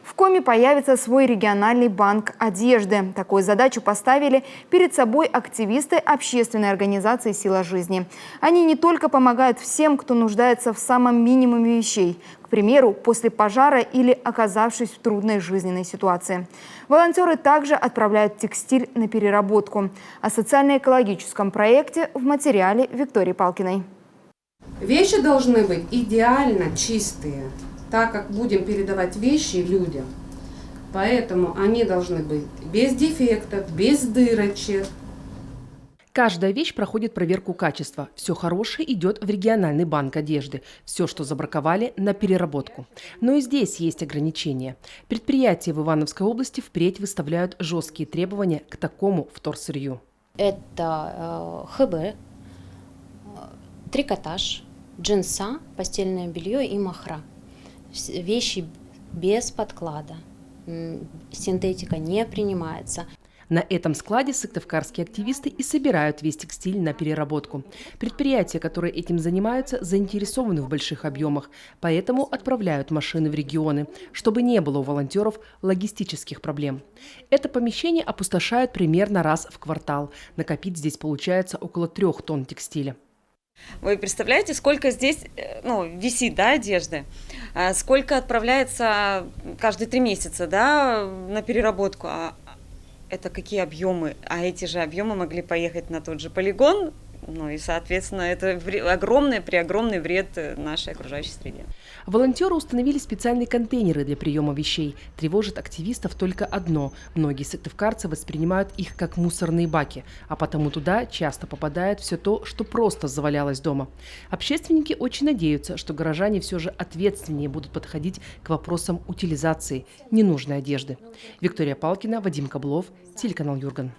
В Коми появится свой региональный банк одежды. Такую задачу поставили перед собой активисты общественной организации «Сила жизни». Они не только помогают всем, кто нуждается в самом минимуме вещей, к примеру, после пожара или оказавшись в трудной жизненной ситуации. Волонтеры также отправляют текстиль на переработку. О социально-экологическом проекте в материале Виктории Палкиной. Вещи должны быть идеально чистые, так как будем передавать вещи людям. Поэтому они должны быть без дефектов, без дырочек. Каждая вещь проходит проверку качества. Все хорошее идет в региональный банк одежды. Все, что забраковали, на переработку. Но и здесь есть ограничения. Предприятия в Ивановской области впредь выставляют жесткие требования к такому вторсырью. Это ХБ, трикотаж, джинса, постельное белье и махра. Вещи без подклада. Синтетика не принимается. На этом складе сыктывкарские активисты и собирают весь текстиль на переработку. Предприятия, которые этим занимаются, заинтересованы в больших объемах, поэтому отправляют машины в регионы, чтобы не было у волонтеров логистических проблем. Это помещение опустошают примерно раз в квартал. Накопить здесь получается около 3 тонн текстиля. Вы представляете, сколько здесь висит, одежды, сколько отправляется каждые 3 месяца, на переработку. Это какие объемы? А эти же объемы могли поехать на тот же полигон, и, соответственно, это преогромный вред нашей окружающей среде. Волонтеры установили специальные контейнеры для приема вещей. Тревожит активистов только одно. Многие сыктывкарцы воспринимают их как мусорные баки, а потому туда часто попадает все то, что просто завалялось дома. Общественники очень надеются, что горожане все же ответственнее будут подходить к вопросам утилизации ненужной одежды. Виктория Палкина, Вадим Каблов, телеканал Юрган.